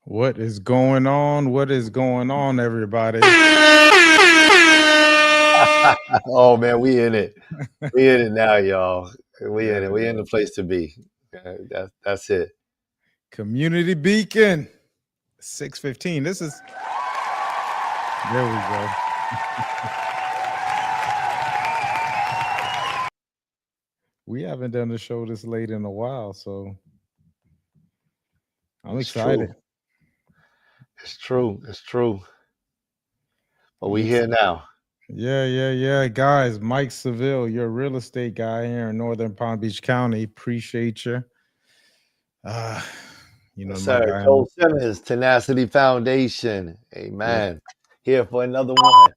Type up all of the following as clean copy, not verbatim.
What is going on? What is going on, everybody? Oh man, we in it. We in it now, y'all. We in Yeah, it. We in the place to be. That's it. Community Beacon, 6:15. This is there we go. We haven't done the show this late in a while, so I'm It's excited. true. It's true. It's true. But I'm we excited. here now. Yeah. Guys, Mike Seville, you're a real estate guy here in Northern Palm Beach County. Appreciate you. Uh, Yes, my sir. guy. Joel Simmons, Tenacity Foundation. Yeah. Amen. Here for another one.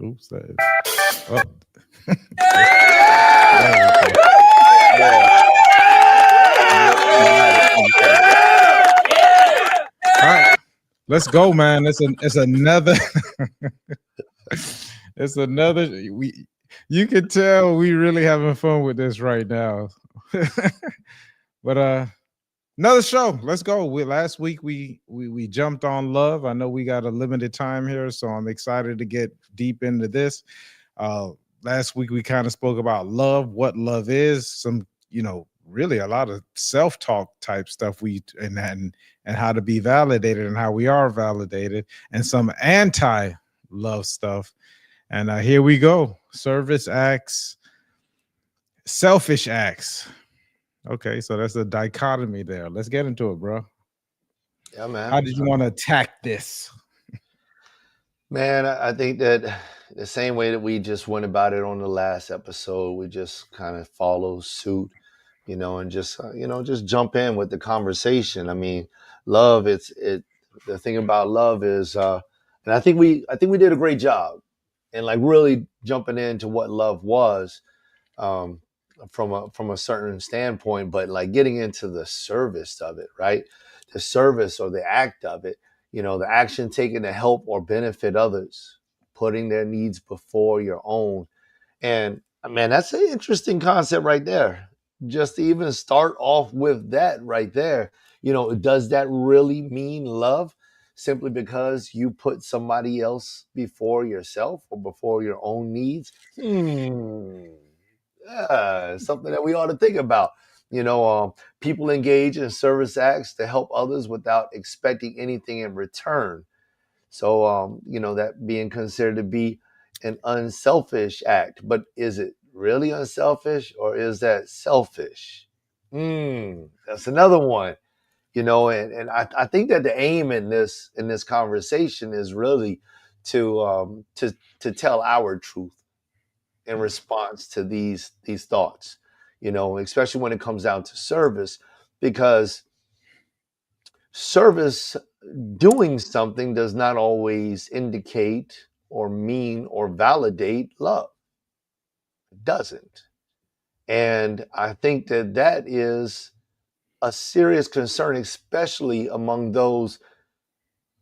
Oops. Oh. There we go. Yeah. All right. Let's go, man. It's another it's another we you can tell we really having fun with this right now. But another show. Let's go. Last week we jumped on love. I know we got a limited time here, so I'm excited to get deep into this. Uh Last week we kind of spoke about love, what love is, some really a lot of self-talk type stuff and how to be validated and how we are validated, and some anti-love stuff. And here we go. Service acts, selfish acts. Okay, so that's a dichotomy there. Let's get into it, bro. Yeah, man. How did you want to attack this? Man, I think that the same way that we just went about it on the last episode, we just kind of follow suit, and just just jump in with the conversation. I mean, love. The thing about love is, and I think we did a great job, and like really jumping into what love was, um, from a certain standpoint, but like getting into the service of it, right? The service or the act of it, the action taken to help or benefit others, putting their needs before your own. And man, that's an interesting concept right there. Just to even start off with that right there, does that really mean love? Simply because you put somebody else before yourself or before your own needs? Something that we ought to think about. People engage in service acts to help others without expecting anything in return. So, that being considered to be an unselfish act. But is it really unselfish or is that selfish? That's another one. And I think that the aim in this conversation is really to tell our truth in response to these thoughts, especially when it comes down to service, because service, doing something, does not always indicate or mean or validate love. It doesn't. And I think that that is a serious concern, especially among those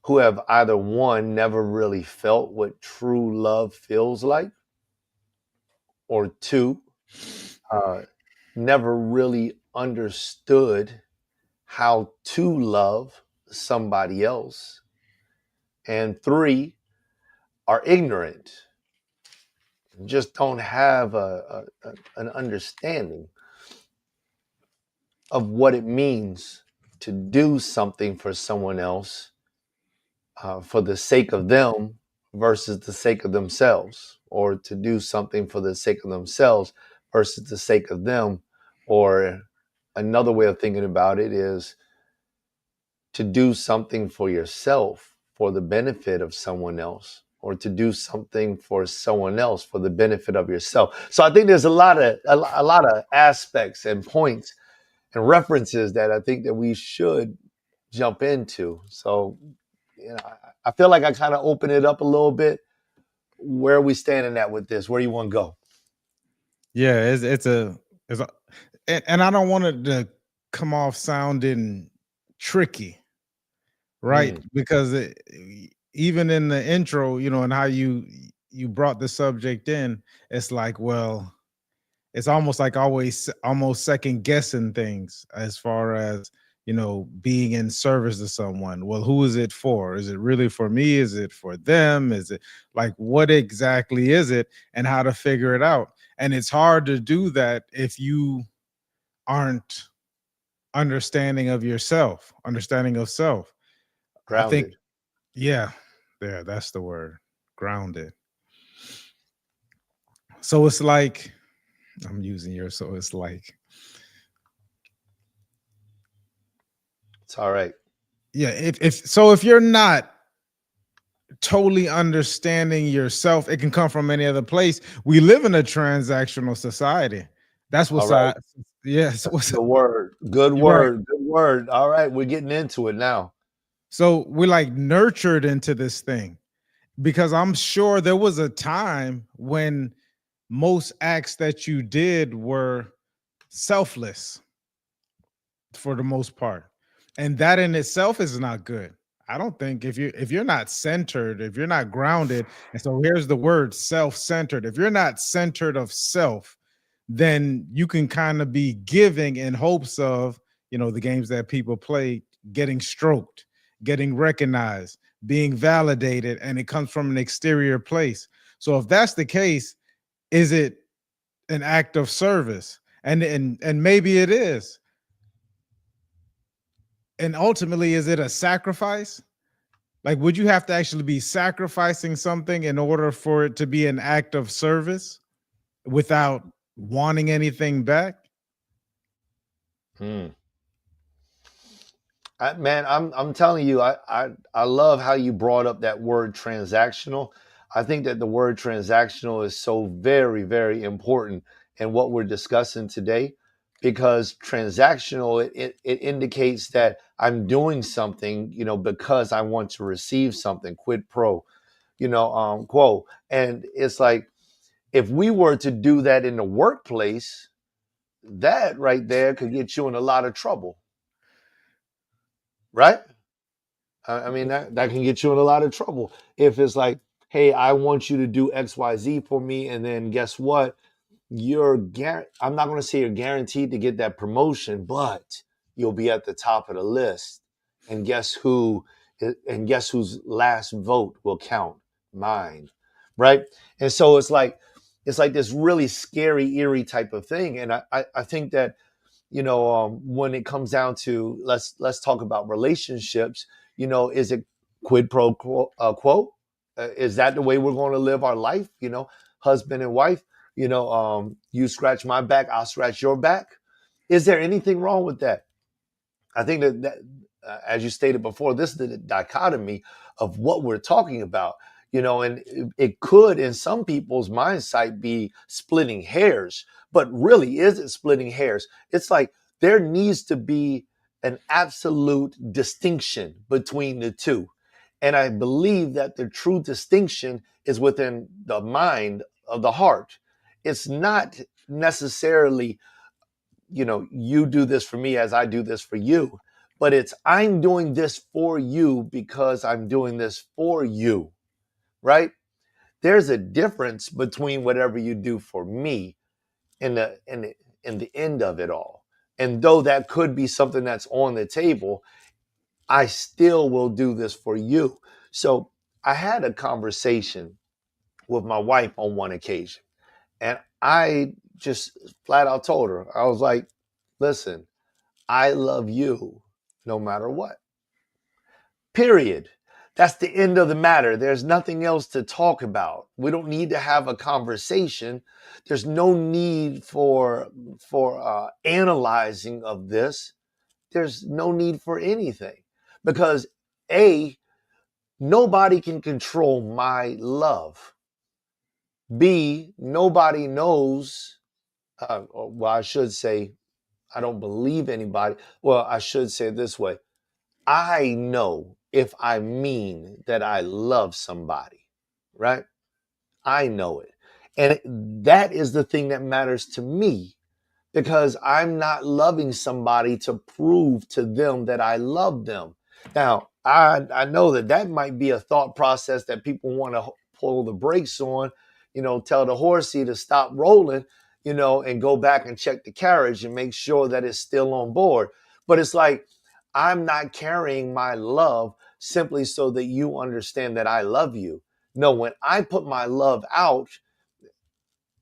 who have either one, never really felt what true love feels like, or two, uh, never really understood how to love somebody else, and three, are ignorant, just don't have an understanding of what it means to do something for someone else, for the sake of them versus the sake of themselves, or to do something for the sake of themselves versus the sake of them. Or another way of thinking about it is to do something for yourself for the benefit of someone else, or to do something for someone else for the benefit of yourself. So I think there's a lot of aspects and points and references that I think that we should jump into. So, I feel like I kind of open it up a little bit. Where are we standing at with this? Where do you want to go? Yeah, it's a and I don't want it to come off sounding tricky, right? Mm, Because even in the intro, and how you brought the subject in, it's like, well, it's almost like always almost second guessing things as far as being in service to someone. Well, who is it for? Is it really for me? Is it for them? Is it like, what exactly is it, and how to figure it out? And it's hard to do that if you aren't understanding of self. I think, Grounded. yeah, there, that's the word, grounded. So it's like, I'm using yours, so it's like, It's all right. yeah, if you're not totally understanding yourself, it can come from any other place. We live in a transactional society. That's All what's right. yes, That's a what's good word. Good you're right. word. Good word. All right. We're getting into it now. So we're like nurtured into this thing, because I'm sure there was a time when most acts that you did were selfless for the most part. And that in itself is not good. I don't think, if you're not centered, if you're not grounded, and so here's the word, self-centered. If you're not centered of self, then you can kind of be giving in hopes of, the games that people play, getting stroked, getting recognized, being validated, and it comes from an exterior place. So if that's the case, is it an act of service? And maybe it is. And ultimately, is it a sacrifice? Like, would you have to actually be sacrificing something in order for it to be an act of service without wanting anything back? Hmm. Man, I'm telling you, I love how you brought up that word transactional. I think that the word transactional is so very, very important in what we're discussing today, because transactional, it indicates that I'm doing something, because I want to receive something, quid pro, quo. And it's like, if we were to do that in the workplace, that right there could get you in a lot of trouble, right? I mean, that can get you in a lot of trouble if it's like, hey, I want you to do XYZ for me, and then guess what? I'm not going to say you're guaranteed to get that promotion, but you'll be at the top of the list. And guess whose last vote will count? Mine, right? And so it's like this really scary, eerie type of thing. And I think that, when it comes down to, let's talk about relationships. Is it quid pro quo? Is that the way we're going to live our life? Husband and wife. You scratch my back, I'll scratch your back. Is there anything wrong with that? I think that as you stated before, this is the dichotomy of what we're talking about. And it could, in some people's mindset, be splitting hairs, but really, is it splitting hairs? It's like there needs to be an absolute distinction between the two. And I believe that the true distinction is within the mind of the heart. It's not necessarily, you do this for me as I do this for you, but it's I'm doing this for you because I'm doing this for you, right? There's a difference between whatever you do for me and the end of it all. And though that could be something that's on the table, I still will do this for you. So I had a conversation with my wife on one occasion, and I just flat out told her, I was like, listen, I love you no matter what. Period. That's the end of the matter. There's nothing else to talk about. We don't need to have a conversation. There's no need for analyzing of this. There's no need for anything, because A, nobody can control my love. B, nobody knows. Well, I should say, I don't believe anybody. Well, I should say it this way: I know if I mean that I love somebody, right? I know it. And that is the thing that matters to me, because I'm not loving somebody to prove to them that I love them. Now, I know that that might be a thought process that people want to pull the brakes on, tell the horsey to stop rolling, and go back and check the carriage and make sure that it's still on board. But it's like, I'm not carrying my love simply so that you understand that I love you. No, when I put my love out,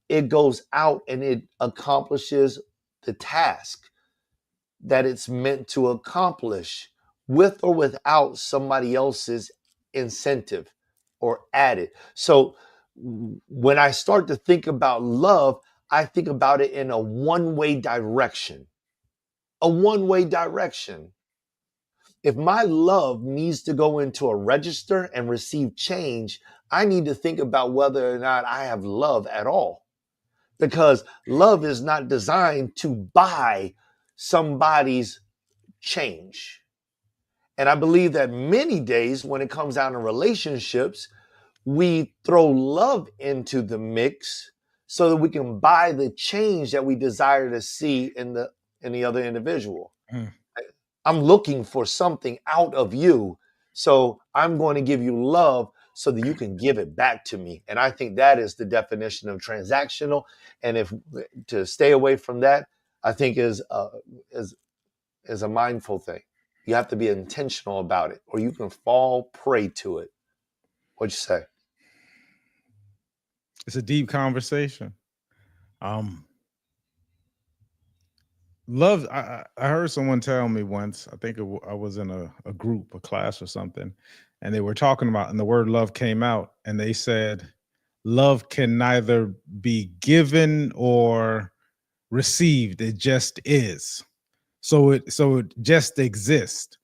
it goes out and it accomplishes the task that it's meant to accomplish with or without somebody else's incentive or added. So when I start to think about love, I think about it in a one-way direction. A one-way direction. If my love needs to go into a register and receive change, I need to think about whether or not I have love at all. Because love is not designed to buy somebody's change. And I believe that many days when it comes down to relationships, we throw love into the mix so that we can buy the change that we desire to see in the other individual. Mm. I'm looking for something out of you. So I'm going to give you love so that you can give it back to me. And I think that is the definition of transactional. And if to stay away from that, I think is a mindful thing. You have to be intentional about it, or you can fall prey to it. What'd you say? It's a deep conversation. Um, love. I heard someone tell me once. I think I was in a group, a class, or something, and they were talking about, and the word love came out, and they said, "Love can neither be given or received. It just is. So it just exists.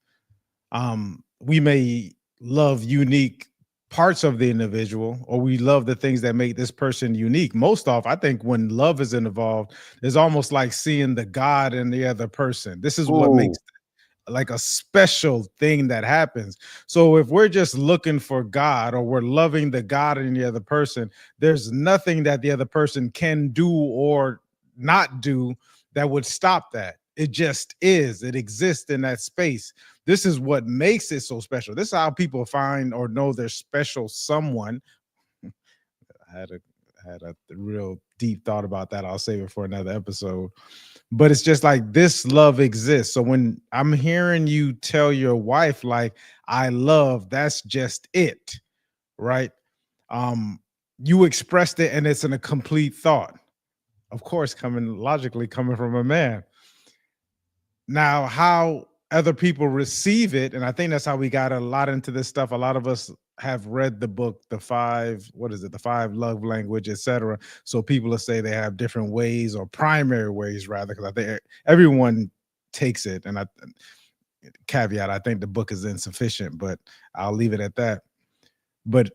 We may love unique parts of the individual, or we love the things that make this person unique. Most off, I think when love is involved, it's almost like seeing the God in the other person. This is what Ooh, makes like a special thing that happens. So if we're just looking for God, or we're loving the God in the other person, there's nothing that the other person can do or not do that would stop that. It just is. It exists in that space. This is what makes it so special. This is how people find or know they're special someone. I had a real deep thought about that. I'll save it for another episode. But it's just like this love exists. So when I'm hearing you tell your wife, like, I love, that's just it, right? Um, you expressed it and it's in a complete thought. Of course, coming logically coming from a man. Now, how other people receive it, and I think that's how we got a lot into this stuff. A lot of us have read the book, the five, what is it, the five love language, etc. So people will say they have different ways, or primary ways rather, because I think everyone takes it. And I caveat, I think the book is insufficient, but I'll leave it at that. But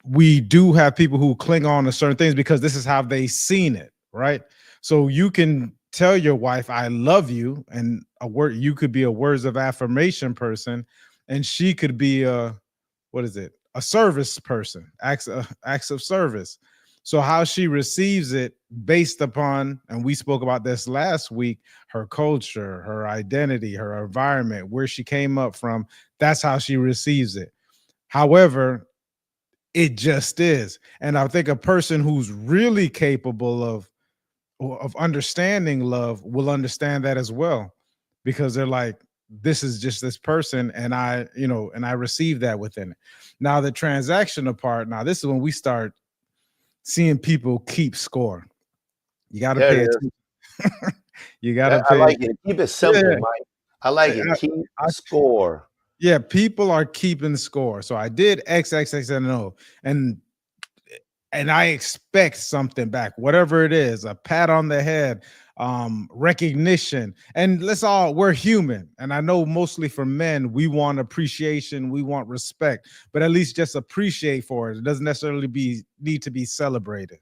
we do have people who cling on to certain things because this is how they seen it, right? So you can tell your wife, I love you, and a word, you could be a words of affirmation person, and she could be a, what is it, a service person, acts of service. So how she receives it based upon, and we spoke about this last week, her culture, her identity, her environment, where she came up from, that's how she receives it. However, it just is. And I think a person who's really capable of understanding love will understand that as well, because they're like, this is just this person, and I receive that within it. Now the transactional part, now this is when we start seeing people keep score. You got to there it pay is. attention. You got to I pay. like it. Keep it Yeah, simple, Mike. I like it. Keep I, score. yeah, people are keeping score. So I did X, X, X, and O, and I expect something back, whatever it is, a pat on the head, recognition. And we're human. And I know mostly for men, we want appreciation, we want respect, but at least just appreciate for it. It doesn't necessarily need to be celebrated.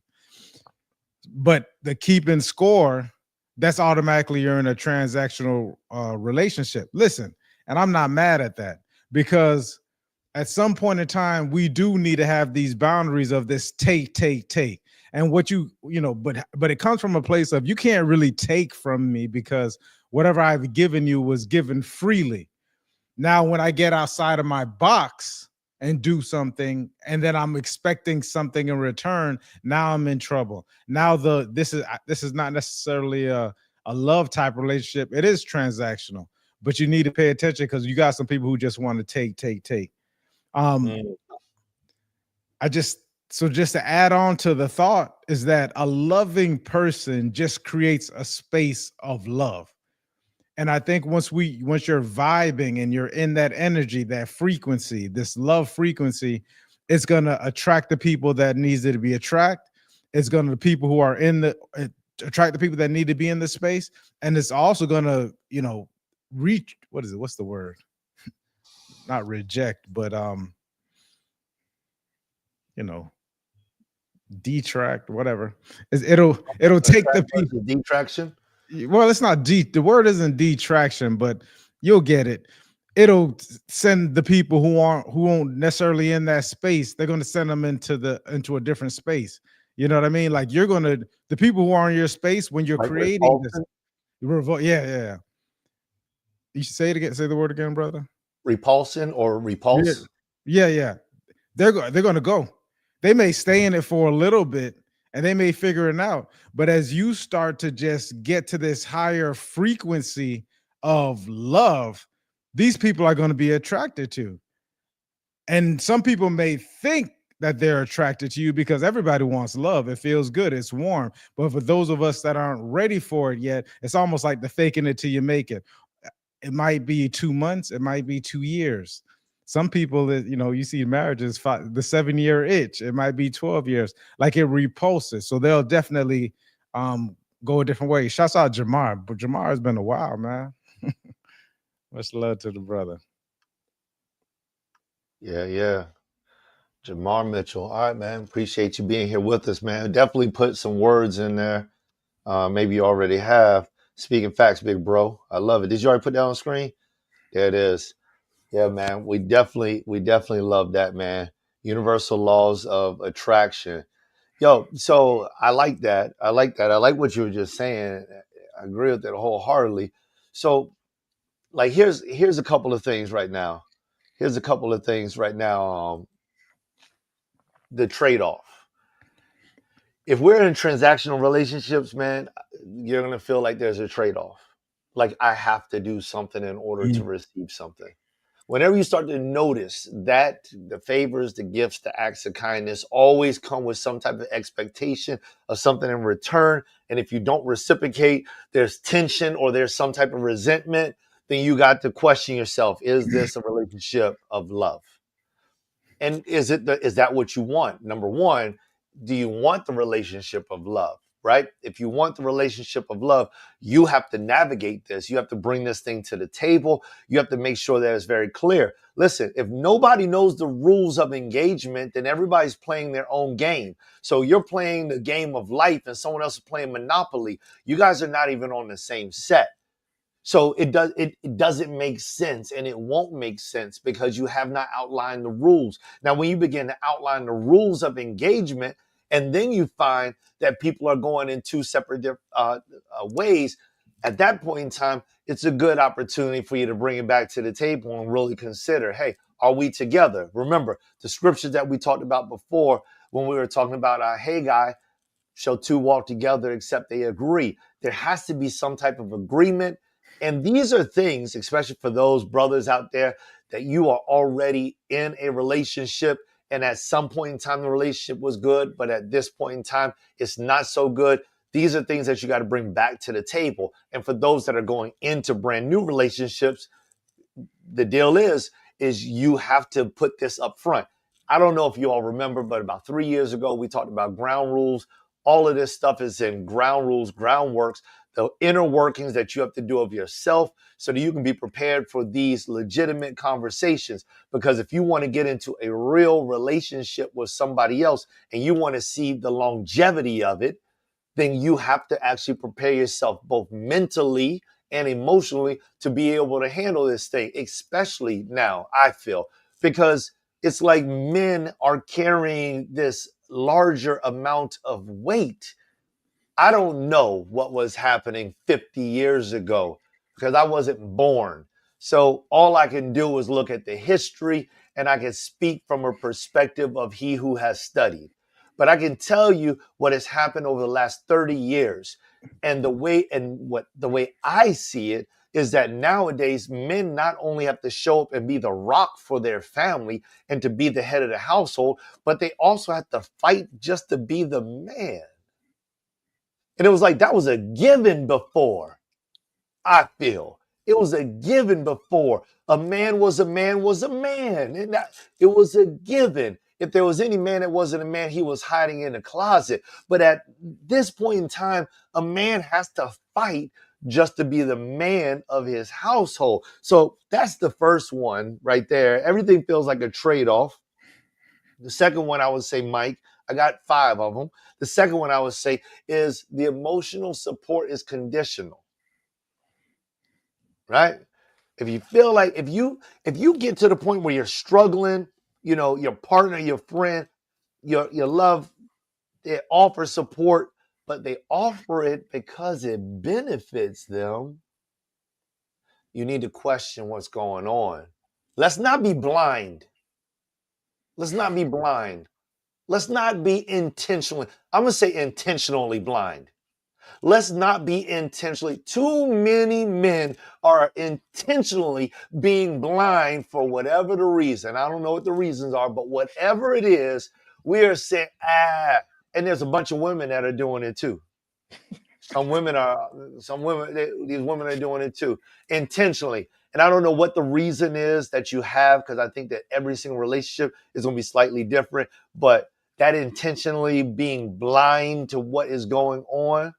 But the keeping score, that's automatically you're in a transactional relationship. Listen, and I'm not mad at that, because at some point in time, we do need to have these boundaries of this take. And what but it comes from a place of, you can't really take from me, because whatever I've given you was given freely. Now, when I get outside of my box and do something, and then I'm expecting something in return, now I'm in trouble. Now this is not necessarily a love type relationship. It is transactional, but you need to pay attention because you got some people who just want to take. Um, Mm. I just so just to add on to the thought is that a loving person just creates a space of love. And I think once you're vibing and you're in that energy, that frequency, this love frequency, it's gonna attract the people that needs it to be attract. It's gonna the people who are in the attract the people that need to be in the space, and it's also gonna reach what is it? What's the word? Not reject, but you know detract, whatever. It'll take the Attract people. versus detraction. Well, it's not the word isn't detraction, but you'll get it. It'll send the people who aren't necessarily in that space. They're going to send them into a different space. You know what I mean? Like the people who are in your space when you're Like creating this repulsion, revolt. Yeah. You should say it again. Say the word again, brother. repulsion or Yeah, repulse. yeah. They're going to go. They may stay in it for a little bit and they may figure it out. But as you start to just get to this higher frequency of love, these people are going to be attracted to. And some people may think that they're attracted to you because everybody wants love. It feels good, it's warm. But for those of us that aren't ready for it yet, it's almost like the faking it till you make it. It might be 2 months, it might be 2 years. Some people that you see marriages, the 7 year itch, it might be 12 years, like it repulses. So they'll definitely go a different way. Shouts out Jamar, but Jamar has been a while, man. Much love to the brother. Yeah, yeah. Jamar Mitchell. All right, man. Appreciate you being here with us, man. Definitely put some words in there. Maybe you already have. Speaking facts, big bro. I love it. Did you already put that on screen? There it is. Yeah, man. We definitely love that, man. Universal laws of attraction. Yo, so I like that. I like that. I like what you were just saying. I agree with that wholeheartedly. So, like, here's a couple of things right now. Here's a couple of things right now. The trade off. If we're in transactional relationships, man, you're gonna feel like there's a trade off. Like I have to do something in order to Mm. receive something. Whenever you start to notice that the favors, the gifts, the acts of kindness always come with some type of expectation of something in return. And if you don't reciprocate, there's tension or there's some type of resentment, then you got to question yourself. Is this a relationship of love? And is that what you want? Number one, do you want the relationship of love? Right? If you want the relationship of love, you have to navigate this. You have to bring this thing to the table. You have to make sure that it's very clear. Listen, if nobody knows the rules of engagement, then everybody's playing their own game. So you're playing the game of life and someone else is playing Monopoly. You guys are not even on the same set. So it doesn't make sense, and it won't make sense because you have not outlined the rules. Now, when you begin to outline the rules of engagement, and then you find that people are going in two separate ways, at that point in time, it's a good opportunity for you to bring it back to the table and really consider, hey, are we together? Remember the scriptures that we talked about before when we were talking about Haggai. Shall two walk together except they agree? There has to be some type of agreement. And these are things, especially for those brothers out there, that you are already in a relationship. And at some point in time, the relationship was good, but at this point in time, it's not so good. These are things that you got to bring back to the table. And for those that are going into brand new relationships, the deal is you have to put this up front. I don't know if you all remember, but about 3 years ago, we talked about ground rules. All of this stuff is in ground rules, groundworks, the inner workings that you have to do of yourself so that you can be prepared for these legitimate conversations. Because if you want to get into a real relationship with somebody else and you want to see the longevity of it, then you have to actually prepare yourself both mentally and emotionally to be able to handle this thing, especially now, I feel, because it's like men are carrying this larger amount of weight. I don't know what was happening 50 years ago because I wasn't born. So all I can do is look at the history and I can speak from a perspective of he who has studied. But I can tell you what has happened over the last 30 years and the way I see it is that nowadays men not only have to show up and be the rock for their family and to be the head of the household, but they also have to fight just to be the man. And it was like that was a given before. I feel it was a given before. A man was a man was a man. And it was a given. If there was any man that wasn't a man, he was hiding in a closet. But at this point in time, a man has to fight just to be the man of his household. So that's the first one right there. Everything feels like a trade-off. The second one, I would say, Mike, I got 5 of them. The second one I would say is the emotional support is conditional. Right? If you feel like if you get to the point where you're struggling, your partner, your friend, your love, they offer support, but they offer it because it benefits them, you need to question what's going on. Let's not be blind. Let's not be blind. Let's not be intentionally, I'm going to say intentionally blind. Let's not be intentionally. Too many men are intentionally being blind for whatever the reason. I don't know what the reasons are, but whatever it is, we are saying, and there's a bunch of women that are doing it too. These women are doing it too, intentionally. And I don't know what the reason is that you have, because I think that every single relationship is going to be slightly different, but that intentionally being blind to what is going on,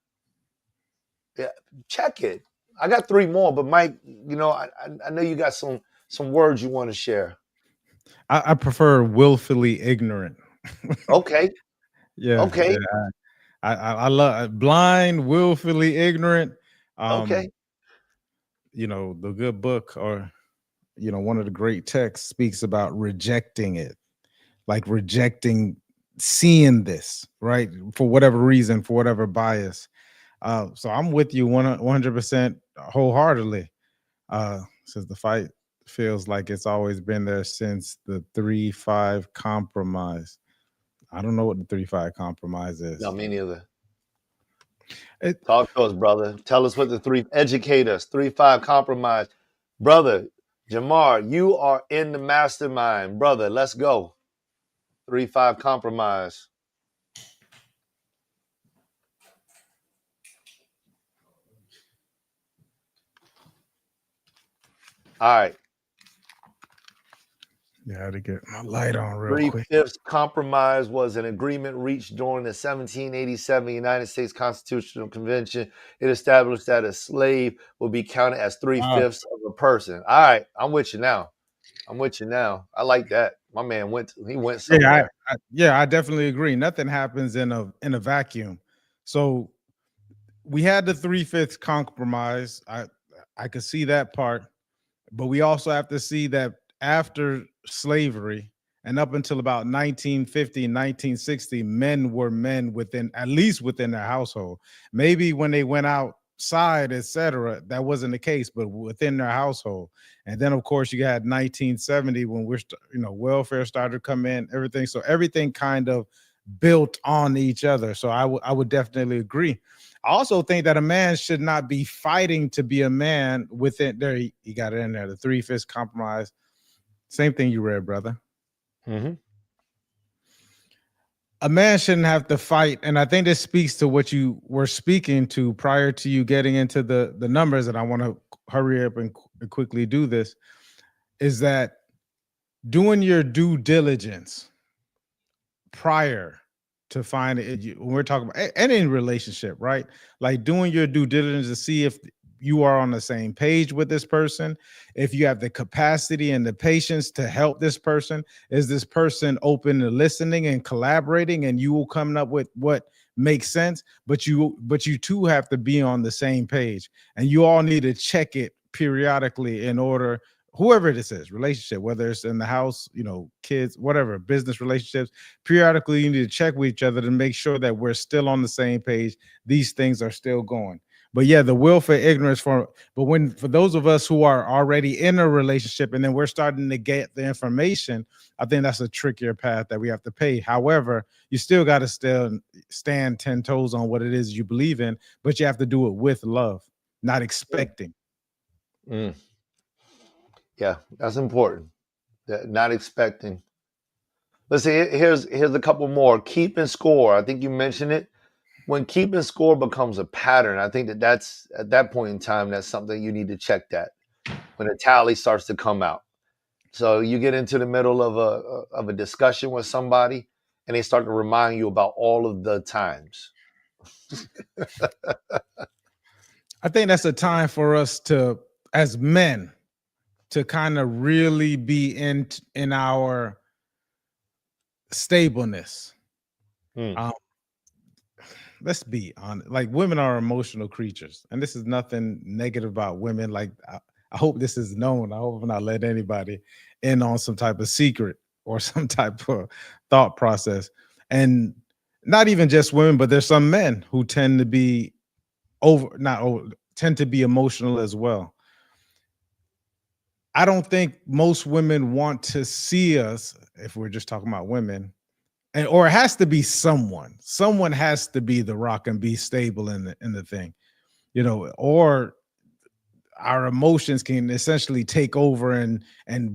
yeah, check it. I got 3 more, but Mike, I know you got some words you want to share. I prefer willfully ignorant. Okay. Yeah, Okay. yeah. I love blind, willfully ignorant. Okay. The good book, or one of the great texts speaks about rejecting it, like rejecting seeing this, right? For whatever reason, for whatever bias. So I'm with you 100% wholeheartedly. Since the fight feels like it's always been there since the 3-5 compromise. I don't know what the 3-5 compromise is. No, me neither. Talk to us, brother. Tell us what educate us. 3-5 compromise. Brother, Jamar, you are in the mastermind. Brother, let's go. 3-5 compromise. All right. Yeah, I had to get my light on real quick. 3/5 compromise was an agreement reached during the 1787 United States Constitutional Convention. It established that a slave will be counted as 3/5 of a person. All right, I'm with you now. I like that. My man went somewhere. I definitely agree. Nothing happens in a vacuum. So we had the 3/5 compromise. I could see that part, but we also have to see that after slavery and up until about 1950 and 1960, men were men at least within their household. Maybe when they went outside, etc., that wasn't the case, but within their household. And then, of course, you had 1970 when welfare started to come in, everything. So everything kind of built on each other. So I would definitely agree. I also think that a man should not be fighting to be a man within there. He got it in there, the 3/5 compromise. Same thing you read, brother. Mm-hmm. A man shouldn't have to fight. And I think this speaks to what you were speaking to prior to you getting into the numbers. And I want to hurry up and quickly do this, is that doing your due diligence prior to find it, when we're talking about any relationship, right? Like doing your due diligence to see if you are on the same page with this person, if you have the capacity and the patience to help this person. Is this person open to listening and collaborating, and you will come up with what makes sense? But you two have to be on the same page, and you all need to check it periodically in order, whoever this is, relationship, whether it's in the house, kids, whatever, business relationships, periodically you need to check with each other to make sure that we're still on the same page. These things are still going. But yeah, the will for ignorance for those of us who are already in a relationship and then we're starting to get the information, I think that's a trickier path that we have to pay. However, you still got to still stand 10 toes on what it is you believe in, but you have to do it with love, not expecting. Mm. Yeah, that's important. Not expecting. Let's see. Here's a couple more. Keep and score. I think you mentioned it. When keep and score becomes a pattern, I think that's at that point in time that's something you need to check that when a tally starts to come out. So you get into the middle of a discussion with somebody, and they start to remind you about all of the times. I think that's a time for us to, as men, to kind of really be in our stableness. Hmm. Um, let's be honest. Like, women are emotional creatures, and this is nothing negative about women. Like, I hope this is known. I hope I'm not letting anybody in on some type of secret or some type of thought process. And not even just women, but there's some men who tend to be not over, tend to be emotional as well. I don't think most women want to see us, if we're just talking about women, and or it has to be someone. Someone has to be the rock and be stable in the thing, or our emotions can essentially take over, and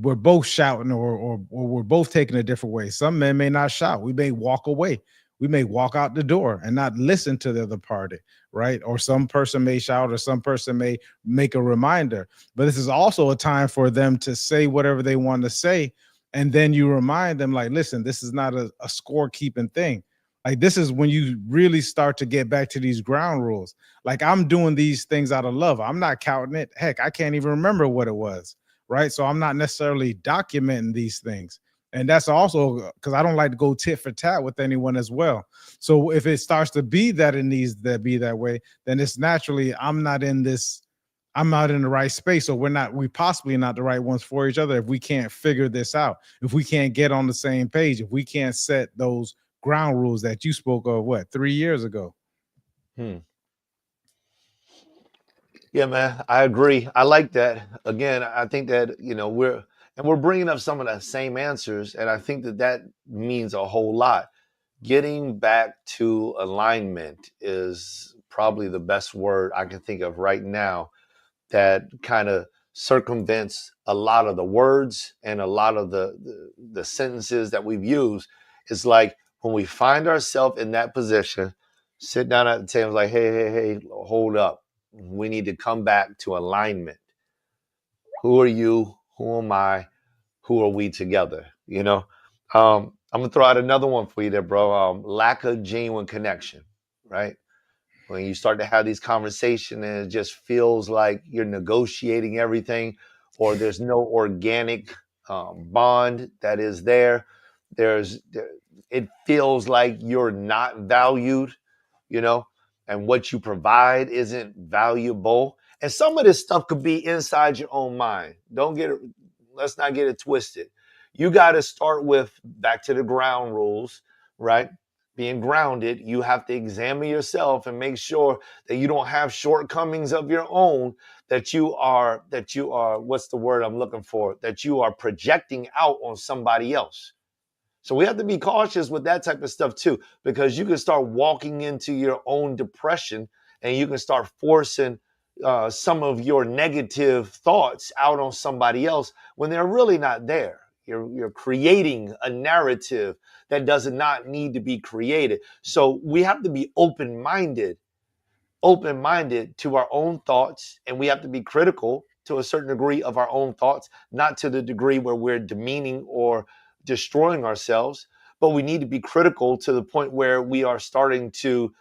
we're both shouting, or we're both taking a different way. Some men may not shout. We may walk away. We may walk out the door and not listen to the other party, right? Or some person may shout, or some person may make a reminder. But this is also a time for them to say whatever they want to say. And then you remind them, like, listen, this is not a scorekeeping thing. Like, this is when you really start to get back to these ground rules. Like, I'm doing these things out of love. I'm not counting it. Heck, I can't even remember what it was, right? So I'm not necessarily documenting these things. And that's also because I don't like to go tit for tat with anyone as well. So if it starts to be that it needs to be that way, then it's naturally I'm not in the right space. So we possibly not the right ones for each other if we can't figure this out, if we can't get on the same page, if we can't set those ground rules that you spoke of, 3 years ago. Hmm. Yeah, man, I agree. I like that. Again, I think that we're bringing up some of the same answers, and I think that means a whole lot. Getting back to alignment is probably the best word I can think of right now that kind of circumvents a lot of the words and a lot of the sentences that we've used. It's like when we find ourselves in that position, sit down at the table, like, hey, hold up. We need to come back to alignment. Who are you? Who am I? Who are we together? I'm gonna throw out another one for you there, bro. Lack of genuine connection, right? When you start to have these conversations and it just feels like you're negotiating everything, or there's no organic bond that is there. It feels like you're not valued, you know, and what you provide isn't valuable. And some of this stuff could be inside your own mind. Don't get it. Let's not get it twisted. You got to start with back to the ground rules, right? Being grounded, you have to examine yourself and make sure that you don't have shortcomings of your own, that you are what's the word I'm looking for, that you are projecting out on somebody else. So we have to be cautious with that type of stuff too, because you can start walking into your own depression, and you can start forcing some of your negative thoughts out on somebody else when they're really not there. You're creating a narrative that does not need to be created. So we have to be open minded to our own thoughts, and we have to be critical to a certain degree of our own thoughts, not to the degree where we're demeaning or destroying ourselves, but we need to be critical to the point where we are starting to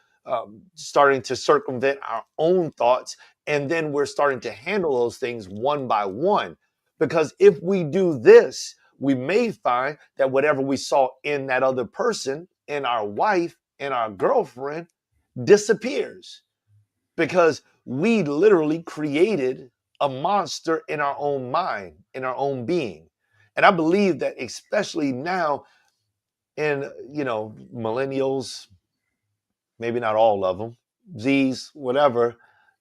circumvent our own thoughts, and then we're starting to handle those things one by one. Because if we do this, we may find that whatever we saw in that other person, in our wife, in our girlfriend, disappears, because we literally created a monster in our own mind, in our own being. And I believe that especially now in, millennials, maybe not all of them, Z's, whatever,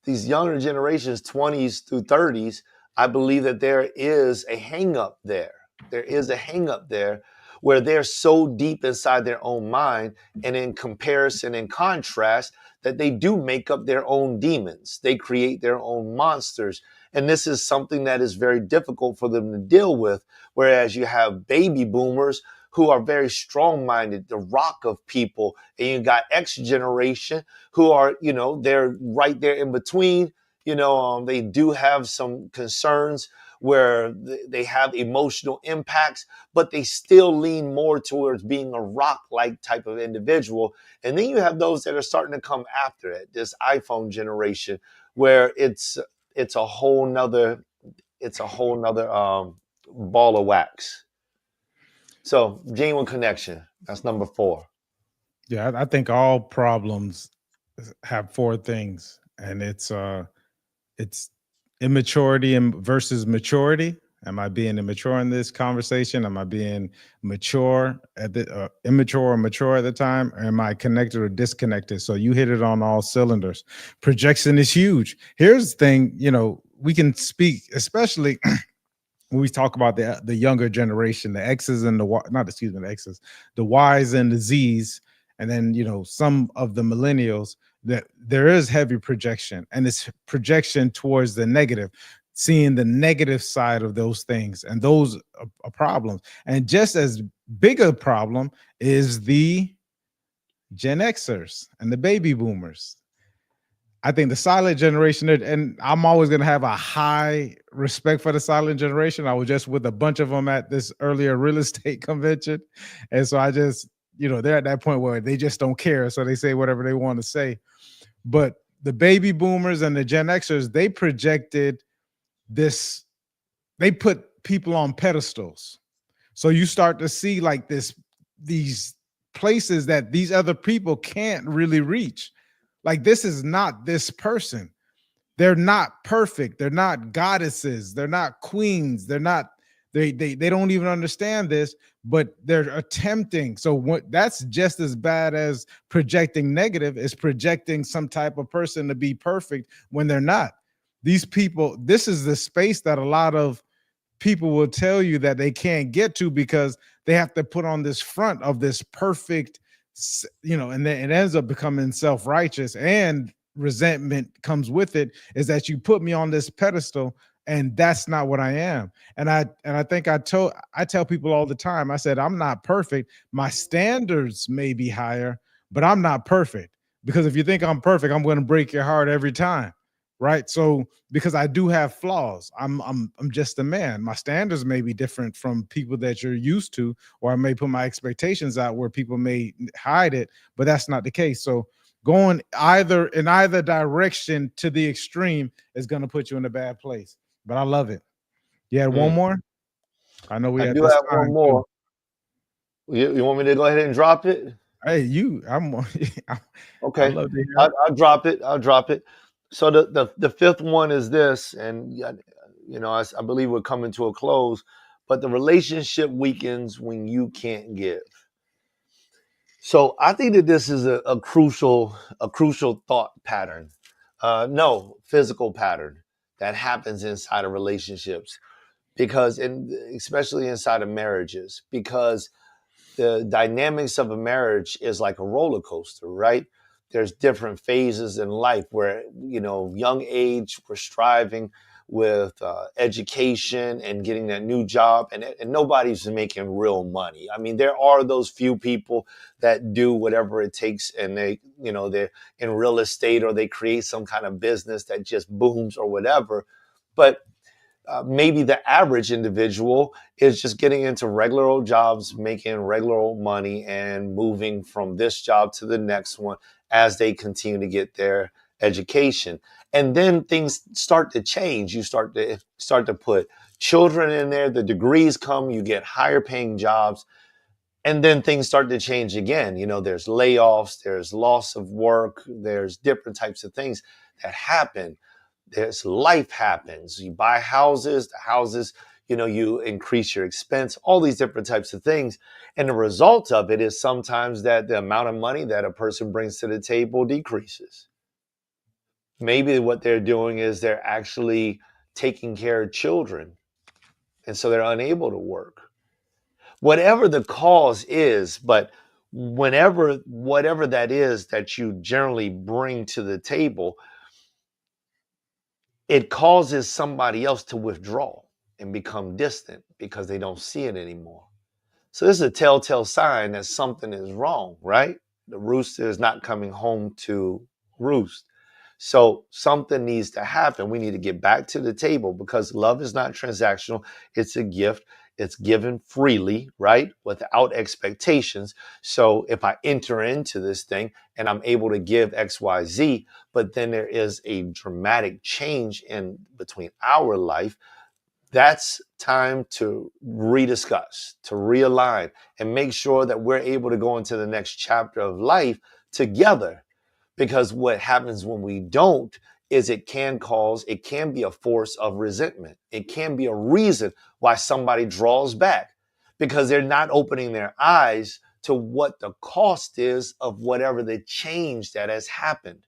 these younger generations, 20s through 30s, I believe that there is a hang up there. There is a hang up there where they're so deep inside their own mind, and in comparison and contrast, that they do make up their own demons. They create their own monsters. And this is something that is very difficult for them to deal with. Whereas you have baby boomers who are very strong minded, the rock of people. And you got X generation who are, they're right there in between. They do have some concerns where they have emotional impacts, but they still lean more towards being a rock like type of individual. And then you have those that are starting to come after it, this iPhone generation, where it's a whole nother ball of wax. So genuine connection. That's number 4. Yeah, I think all problems have four things, and it's immaturity and versus maturity. Am I being immature in this conversation? Am I being mature at the immature or mature at the time? Or am I connected or disconnected? So you hit it on all cylinders. Projection is huge. Here's the thing, we can speak, especially when we talk about the younger generation, the X's and not excuse me, the X's, the Y's and the Z's, and then some of the millennials, that there is heavy projection, and it's projection towards the negative, seeing the negative side of those things, and those are problems. And just as big a problem is the Gen Xers and the baby boomers. I think the silent generation, and I'm always going to have a high respect for the silent generation. I was just with a bunch of them at this earlier real estate convention. And so I just, they're at that point where they just don't care. So they say whatever they want to say. But the baby boomers and the Gen Xers, they projected this, they put people on pedestals. So you start to see like these places that these other people can't really reach. Like, this is not this person. They're not perfect. They're not goddesses. They're not queens. They're not, they don't even understand this, but they're attempting. So that's just as bad as projecting negative, is projecting some type of person to be perfect when they're not. These people, this is the space that a lot of people will tell you that they can't get to because they have to put on this front of this perfect, and then it ends up becoming self-righteous, and resentment comes with it, is that you put me on this pedestal and that's not what I am. And I think I tell people all the time, I said, I'm not perfect. My standards may be higher, but I'm not perfect, because if you think I'm perfect, I'm going to break your heart every time. Right. So because I do have flaws, I'm just a man. My standards may be different from people that you're used to, or I may put my expectations out where people may hide it, but that's not the case. So going in either direction to the extreme is going to put you in a bad place. But I love it. You had one more? I know we I had do this have one time too. more. You want me to go ahead and drop it? Hey, I'm I Okay, love to hear it. I'll drop it. I'll drop it. So the fifth one is this, and I believe we're coming to a close. But the relationship weakens when you can't give. So I think that this is a crucial thought pattern, no physical pattern that happens inside of relationships, because especially inside of marriages, because the dynamics of a marriage is like a roller coaster, right? There's different phases in life where, young age, we're striving with education and getting that new job, and nobody's making real money. I mean, there are those few people that do whatever it takes, and they're in real estate, or they create some kind of business that just booms or whatever. But maybe the average individual is just getting into regular old jobs, making regular old money, and moving from this job to the next one as they continue to get their education. And then things start to change. You start to put children in there. The degrees come. You get higher paying jobs. And then things start to change again. There's layoffs, there's loss of work, there's different types of things that happen. There's life happens. You buy houses, the houses, you increase your expense, all these different types of things. And the result of it is sometimes that the amount of money that a person brings to the table decreases. Maybe what they're doing is they're actually taking care of children, and so they're unable to work. Whatever the cause is, but whatever that is that you generally bring to the table, it causes somebody else to withdraw and become distant because they don't see it anymore. So this is a telltale sign that something is wrong, right? The rooster is not coming home to roost. So something needs to happen. We need to get back to the table because love is not transactional. It's a gift. It's given freely, right? Without expectations. So if I enter into this thing and I'm able to give XYZ, but then there is a dramatic change in between our life, that's time to rediscuss, to realign, and make sure that we're able to go into the next chapter of life together. Because what happens when we don't is it can be a force of resentment. It can be a reason why somebody draws back because they're not opening their eyes to what the cost is of whatever the change that has happened.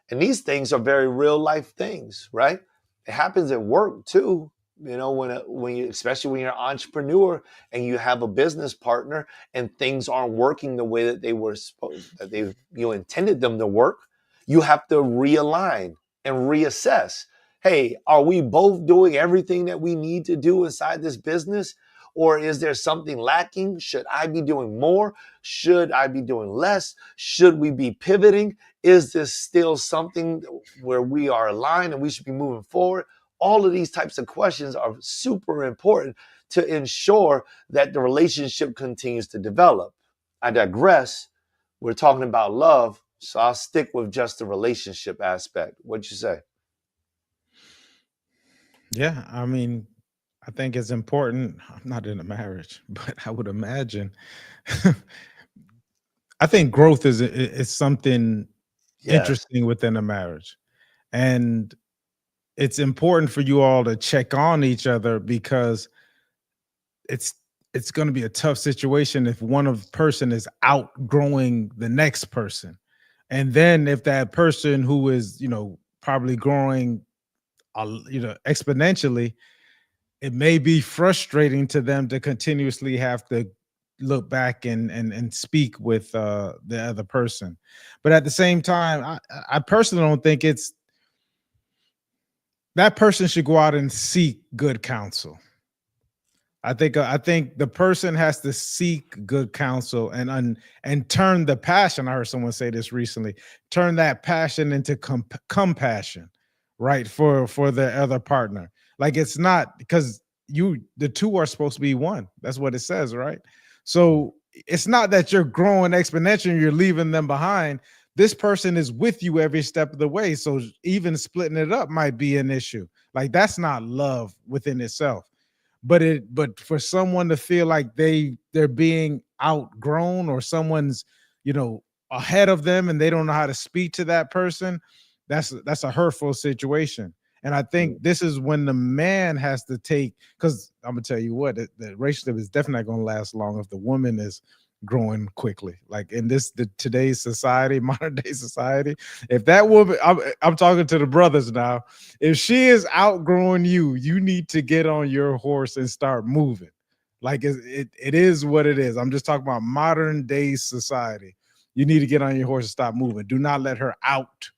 And these things are very real life things, right? It happens at work too. You know, when you, especially when you're an entrepreneur and you have a business partner and things aren't working the way that they were supposed that they you intended them to work, you have to realign and reassess. Hey, are we both doing everything that we need to do inside this business? Or is there something lacking? Should I be doing more? Should I be doing less? Should we be pivoting? Is this still something where we are aligned and we should be moving forward? All of these types of questions are super important to ensure that the relationship continues to develop. I digress. We're talking about love, so I'll stick with just the relationship aspect. What'd you say? Yeah, I mean, I think it's important. I'm not in a marriage, but I would imagine. I think growth is something Yes. interesting within a marriage, and it's important for you all to check on each other because it's it's going to be a tough situation if one of person is outgrowing the next person, and then if that person who is probably growing exponentially, it may be frustrating to them to continuously have to look back and speak with the other person. But at the same time, I personally don't think it's that person should go out and seek good counsel. I think the person has to seek good counsel and turn the passion. I heard someone say this recently. Turn that passion into compassion, right? For the other partner. Like it's not because the two are supposed to be one. That's what it says, right? So it's not that you're growing exponentially and you're leaving them behind. This person is with you every step of the way. So even splitting it up might be an issue. Like that's not love within itself, but for someone to feel like they're being outgrown or someone's you know ahead of them and they don't know how to speak to that person, that's a hurtful situation. And I think this is when the man has to take, because I'm gonna tell you what, the relationship is definitely not gonna last long if the woman is growing quickly, like in the today's society, modern day society. If that woman, I'm talking to the brothers now, if she is outgrowing you, you need to get on your horse and start moving. Like it is what it is. I'm just talking about modern day society. You need to get on your horse and stop moving. Do not let her out,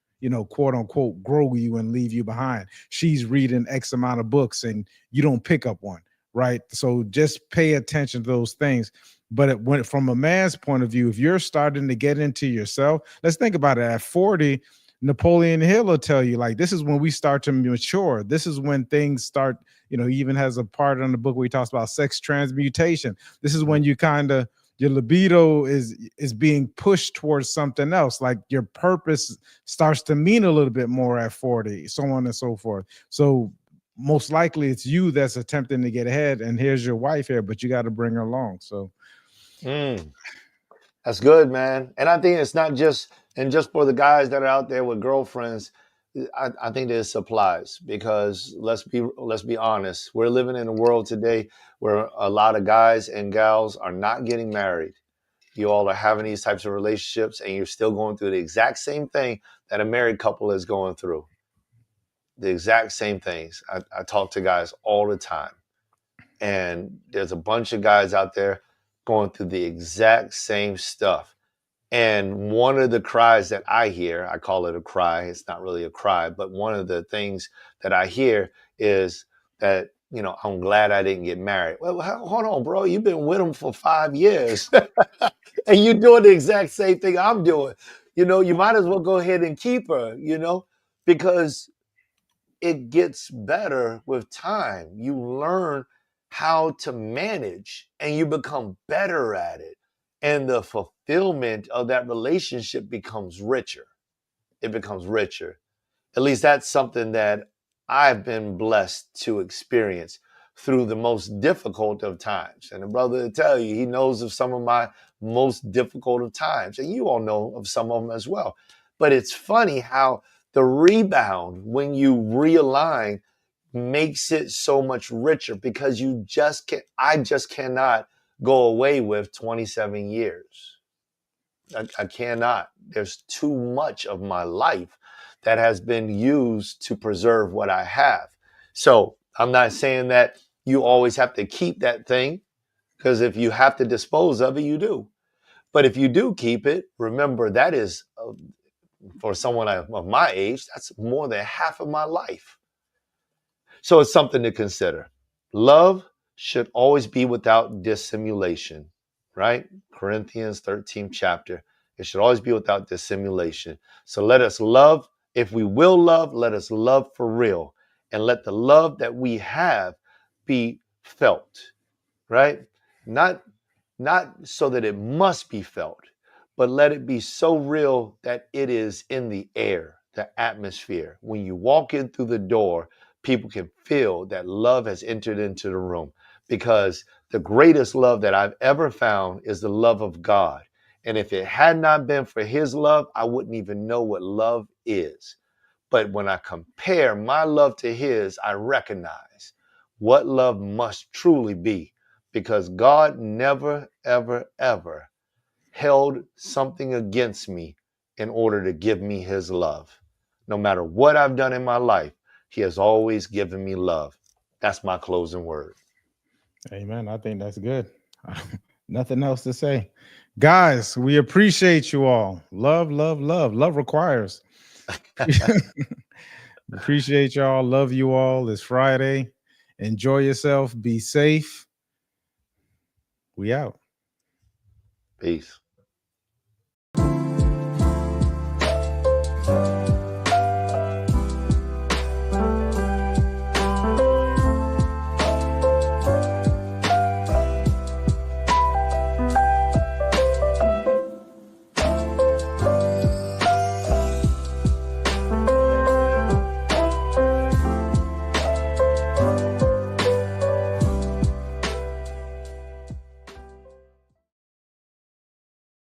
quote unquote, grow you and leave you behind. She's reading X amount of books and you don't pick up one, right? So just pay attention to those things. But from a man's point of view, if you're starting to get into yourself, let's think about it. At 40, Napoleon Hill will tell you, like, this is when we start to mature. This is when things start, he even has a part in the book where he talks about sex transmutation. This is when you kind of, your libido is being pushed towards something else. Like your purpose starts to mean a little bit more at 40, so on and so forth. So most likely it's you that's attempting to get ahead, and here's your wife here, but you got to bring her along. So Mm. That's good, man. And I think it's not just and just for the guys that are out there with girlfriends. I think this applies because let's be honest. We're living in a world today where a lot of guys and gals are not getting married. You all are having these types of relationships, and you're still going through the exact same thing that a married couple is going through. The exact same things. I talk to guys all the time, and there's a bunch of guys out there going through the exact same stuff. And one of the cries that I hear, I call it a cry, it's not really a cry, but one of the things that I hear is that, I'm glad I didn't get married. Well, hold on, bro. You've been with him for 5 years and you're doing the exact same thing I'm doing. You might as well go ahead and keep her, because it gets better with time. You learn how to manage and you become better at it. And the fulfillment of that relationship becomes richer. It becomes richer. At least that's something that I've been blessed to experience through the most difficult of times. And a brother will tell you, he knows of some of my most difficult of times. And you all know of some of them as well. But it's funny how the rebound, when you realign, makes it so much richer because I just cannot go away with 27 years. I cannot. There's too much of my life that has been used to preserve what I have. So I'm not saying that you always have to keep that thing, because if you have to dispose of it, you do. But if you do keep it, remember that is, for someone of my age, that's more than half of my life. So it's something to consider. Love should always be without dissimulation, right? Corinthians 13th chapter. It should always be without dissimulation. So let us love. If we will love, let us love for real. And let the love that we have be felt, right? Not, not so that it must be felt, but let it be so real that it is in the air, the atmosphere. When you walk in through the door, people can feel that love has entered into the room, because the greatest love that I've ever found is the love of God. And if it had not been for his love, I wouldn't even know what love is. But when I compare my love to his, I recognize what love must truly be, because God never, ever, ever held something against me in order to give me his love. No matter what I've done in my life, he has always given me love. That's my closing word. Amen. I think that's good. Nothing else to say. Guys, we appreciate you all. Love, love, love. Love requires. Appreciate y'all. Love you all. It's Friday. Enjoy yourself. Be safe. We out. Peace.